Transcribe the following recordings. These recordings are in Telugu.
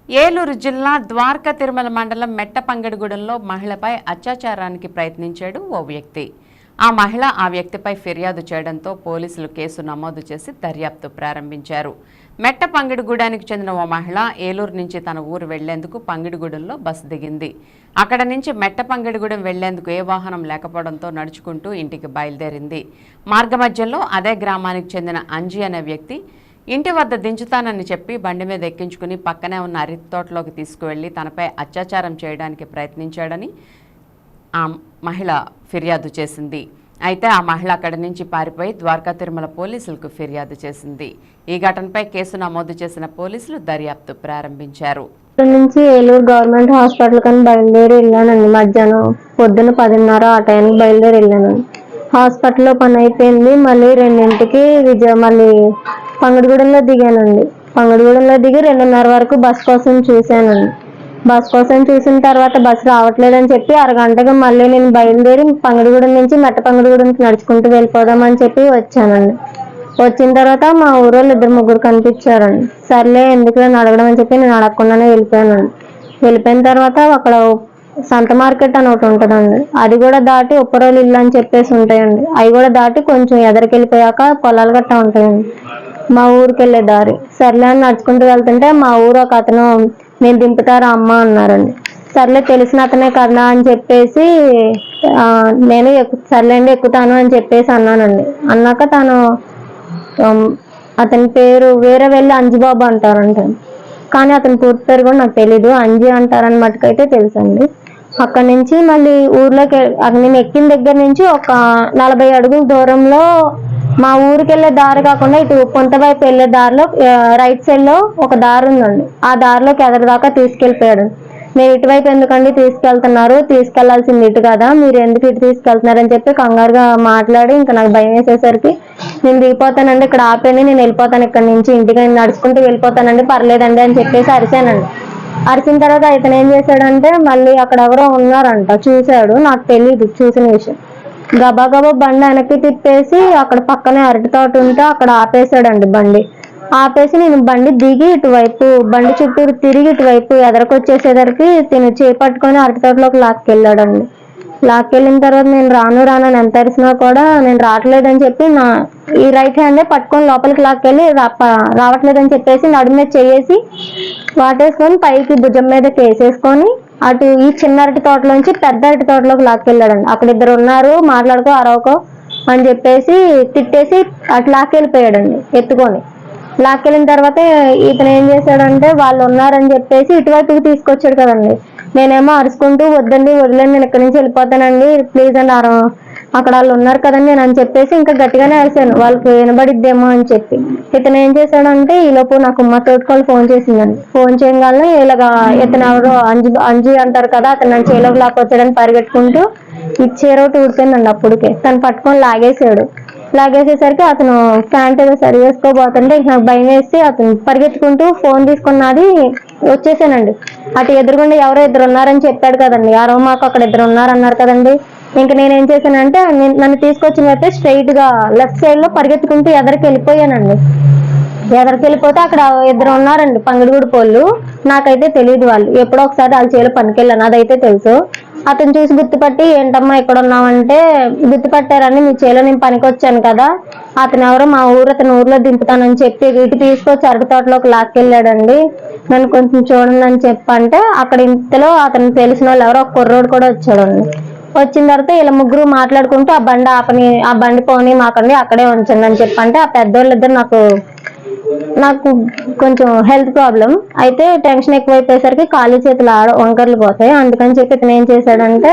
ఏలూరు జిల్లా ద్వారకా తిరుమల మండలం మెట్టపంగడిగూడెంలో మహిళపై అత్యాచారానికి ప్రయత్నించాడు ఓ వ్యక్తి. ఆ మహిళ ఆ వ్యక్తిపై ఫిర్యాదు చేయడంతో పోలీసులు కేసు నమోదు చేసి దర్యాప్తు ప్రారంభించారు. మెట్టపంగడిగూడెనికి చెందిన ఓ మహిళ ఏలూరు నుంచి తన ఊరు వెళ్లేందుకు పంగిడిగూడెంలో బస్సు దిగింది. అక్కడ నుంచి మెట్టపంగడిగూడెం వెళ్లేందుకు ఏ వాహనం లేకపోవడంతో నడుచుకుంటూ ఇంటికి బయలుదేరింది. మార్గమధ్యంలో అదే గ్రామానికి చెందిన అంజీ అనే వ్యక్తి ఇంటి వద్ద దించుతానని చెప్పి బండి మీద ఎక్కించుకుని పక్కనే ఉన్న అరటి తోటలోకి తీసుకువెళ్లి తనపై అత్యాచారం చేయడానికి ప్రయత్నించాడని ఆ మహిళ ఫిర్యాదు చేసింది. అయితే ఆ మహిళ అక్కడి నుంచి పారిపోయి ద్వారకా తిరుమల పోలీసులకు ఫిర్యాదు చేసింది. ఈ ఘటనపై కేసు నమోదు చేసిన పోలీసులు దర్యాప్తు ప్రారంభించారు. నుంచి ఏలూరు గవర్నమెంట్ హాస్పిటల్ కని బయలుదేరి వెళ్ళానండి. మధ్యాహ్నం పొద్దున్న 10:30 ఆ టైంకి బయలుదేరి వెళ్ళానండి. హాస్పిటల్లో పని అయిపోయింది. మళ్ళీ 2ంటికి మళ్ళీ పంగడిగూడెంలో దిగానండి. పంగడిగూడెంలో దిగి 2:30 వరకు బస్ కోసం చూశానండి. బస్ కోసం చూసిన తర్వాత బస్సు రావట్లేదని చెప్పి అరగంటగా మళ్ళీ నేను బయలుదేరి పంగడిగూడెం నుంచి మెట్టపంగడిగూడెంకి నడుచుకుంటూ వెళ్ళిపోదామని చెప్పి వచ్చానండి. వచ్చిన తర్వాత మా ఊరోళ్ళు 2-3 కనిపించారండి. సర్లే ఎందుకు అడగడం అని చెప్పి నేను అడగకుండానే వెళ్ళిపోయానండి. వెళ్ళిపోయిన తర్వాత అక్కడ సంత మార్కెట్ అని ఒకటి ఉంటుందండి. అది కూడా దాటి ఉప్పరోలు ఇల్లు అని చెప్పేసి ఉంటాయండి. అవి కూడా దాటి కొంచెం ఎదరికి వెళ్ళిపోయాక పొలాలు గట్టా ఉంటాయండి మా ఊరికి వెళ్ళే దారి. సర్లే అని నడుచుకుంటూ వెళ్తుంటే మా ఊరు ఒక అతను నేను దింపుతారా అమ్మ అన్నారండి. సర్లే తెలిసిన అతనే కదా అని చెప్పేసి నేను సర్లేండి ఎక్కుతాను అని చెప్పేసి అన్నానండి. అన్నాక తను అతని పేరు వేరే వెళ్ళి అంజిబాబు అంటారంట. కానీ అతని పూర్తి పేరు కూడా నాకు తెలీదు. అంజీ అంటారని మటుకైతే తెలుసండి. అక్కడి నుంచి మళ్ళీ ఊర్లోకి నేను ఎక్కిన దగ్గర నుంచి ఒక 40 అడుగుల దూరంలో మా ఊరికి వెళ్ళే దారి కాకుండా ఇటు కొంత వైపు వెళ్ళే దారిలో రైట్ సైడ్ లో ఒక దారి ఉందండి. ఆ దారిలోకి ఎదరిదాకా తీసుకెళ్ళిపోయాడు. మీరు ఇటువైపు ఎందుకండి తీసుకెళ్తున్నారు, తీసుకెళ్లాల్సింది ఇటు కదా, మీరు ఎందుకు ఇటు తీసుకెళ్తున్నారని చెప్పి కంగారుగా మాట్లాడి ఇంకా నాకు భయం వేసేసరికి నేను దిగిపోతానండి, ఇక్కడ ఆపేని నేను వెళ్ళిపోతాను, ఇక్కడ నుంచి ఇంటికి నడుచుకుంటూ వెళ్ళిపోతానండి, పర్లేదండి అని చెప్పేసి అరిశానండి. అరిచిన తర్వాత ఇతను ఏం చేశాడంటే మళ్ళీ అక్కడ ఎవరో ఉన్నారంట, చూశాడు. నాకు తెలియదు చూసిన విషయం. గబా బండి వెనక్కి తిప్పేసి అక్కడ పక్కనే అరటి తోట ఉంటే అక్కడ ఆపేశాడండి బండి. ఆపేసి నేను బండి దిగి ఇటువైపు బండి చుట్టూరు తిరిగి ఇటువైపు ఎదరకొచ్చేసేసరికి తిను చేపట్టుకొని అరటి తోటలోకి లాక్కెళ్ళాడండి. లాక్కెళ్ళిన తర్వాత నేను రాను ఎంత అరిసినా కూడా నేను రావట్లేదని చెప్పి ఈ రైట్ హ్యాండే పట్టుకొని లోపలికి లాక్కెళ్ళి రావట్లేదని చెప్పేసి నడుము మీద చేసి వాటేసుకొని పైకి భుజం మీద కేసేసుకొని అటు ఈ చిన్న అరటి తోటలోంచి పెద్ద అరటి తోటలోకి లాక్కెళ్ళాడండి. అక్కడ 2 ఉన్నారు, మాట్లాడుకో అరవకో అని చెప్పేసి తిట్టేసి అటు లాక్కెళ్ళిపోయాడండి ఎత్తుకొని. లాక్కెళ్ళిన తర్వాత ఇతను ఏం చేశాడంటే వాళ్ళు ఉన్నారని చెప్పేసి ఇటువైపుకి తీసుకొచ్చాడు కదండి. నేనేమో అరుచుకుంటూ వద్దండి వదిలేండి నేను ఇక్కడి నుంచి వెళ్ళిపోతానండి ప్లీజ్ అండి, అక్కడ వాళ్ళు ఉన్నారు కదండి నేను అని చెప్పేసి ఇంకా గట్టిగానే అరిశాను వాళ్ళకి వినబడిద్దేమో అని చెప్పి. ఇతను ఏం చేశాడంటే ఈలోపు నాకు మా తోటికోళ్ళు ఫోన్ చేసిందండి. ఫోన్ చేయగానే ఇలాగా ఇతను ఎవరో అంజీ అంటారు కదా అతను నన్ను చేలోకి లాక్కొచ్చాడని పరిగెట్టుకుంటూ చీరొకటి ఊడిపోయిందండి. అప్పటికే తను పట్టుకొని లాగేశాడు. లాగేసేసరికి అతను ప్యాంట్ ఏదో సరి చేసుకోబోతుంటే నాకు భయం వేసి అతను పరిగెత్తుకుంటూ ఫోన్ తీసుకున్నది వచ్చేసానండి. అటు ఎదురుగుండా ఎవరో 2 ఉన్నారని చెప్పాడు కదండి, మాకు అక్కడ 2 ఉన్నారన్నారు కదండి. ఇంక నేనేం చేశానంటే నన్ను తీసుకొచ్చిన వైపే స్ట్రైట్ గా లెఫ్ట్ సైడ్ లో పరిగెత్తుకుంటూ ఎదరికి వెళ్ళిపోయానండి. ఎదరికి వెళ్ళిపోతే అక్కడ 2 ఉన్నారండి పంగడిగూడి పోళ్ళు. నాకైతే తెలియదు, వాళ్ళు ఎప్పుడో ఒకసారి వాళ్ళ చేలో పనికెళ్ళాను అదైతే తెలుసు. అతను చూసి గుర్తుపట్టి ఏంటమ్మా ఇక్కడ ఉన్నామంటే గుర్తుపట్టారని మీ చేలో నేను పనికి వచ్చాను కదా, అతను ఎవరో మా ఊరు అతను ఊర్లో దింపుతానని చెప్పి ఇటు తీసుకొచ్చి అరటి తోటలోకి లాక్కెళ్ళాడండి, నన్ను కొంచెం చూడండి అని చెప్పంటే అక్కడ ఇంతలో అతను తెలిసిన వాళ్ళు ఎవరో ఒక కుర్రోడు కూడా వచ్చాడండి. వచ్చిన తర్వాత ఇలా ముగ్గురు మాట్లాడుకుంటూ ఆ బండి పోనీ మాకండి అక్కడే ఉంచండి అని చెప్పంటే ఆ పెద్దోళ్ళు 2 నాకు కొంచెం హెల్త్ ప్రాబ్లం అయితే టెన్షన్ ఎక్కువైపోయేసరికి కాళ్ళు చేతులు వంకర్లు పోతాయి. అందుకని చెప్పి ఇతను ఏం చేశాడంటే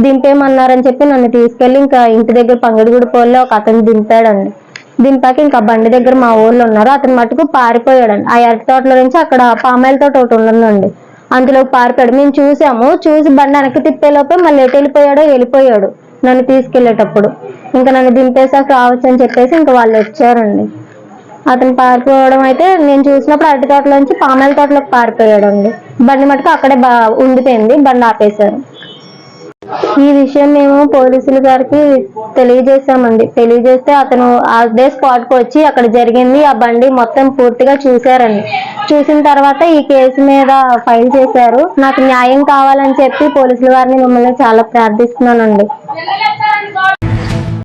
దింపేమన్నారని చెప్పి నన్ను తీసుకెళ్లి ఇంకా ఇంటి దగ్గర పంగడిగూడి పోల్లో ఒక అతను దింపాడండి. దింపాక ఇంకా బండి దగ్గర మా ఊళ్ళో ఉన్నారు, అతను మటుకు పారిపోయాడండి. ఆ అరటి తోటలో నుంచి అక్కడ పామాయిల తోట ఒకటి ఉందండి, అందులో పారిపోయాడు. మేము చూసాము, చూసి బండి వెనక్కి తిప్పేలోపే మళ్ళీ ఎటు వెళ్ళిపోయాడు నన్ను తీసుకెళ్లేటప్పుడు. ఇంకా నన్ను దింపేసాక రావచ్చు అని చెప్పేసి ఇంకా వాళ్ళు వచ్చారండి. అతను పారిపోవడం అయితే నేను చూసినప్పుడు అరటి తోటలోంచి పామాయిల తోటలోకి పారిపోయాడండి. బండి మటుకు అక్కడే ఉండిపోయింది, బండి ఆపేశారు. ఈ విషయం మేము పోలీసుల గారికి తెలియజేశామండి. తెలియజేస్తే అతను అదే స్పాట్ కు వచ్చి అక్కడ జరిగింది ఆ బండి మొత్తం పూర్తిగా చూశారండి. చూసిన తర్వాత ఈ కేసు మీద ఫైల్ చేశారు. నాకు న్యాయం కావాలని చెప్పి పోలీసుల వారిని మిమ్మల్ని చాలా ప్రార్థిస్తున్నానండి.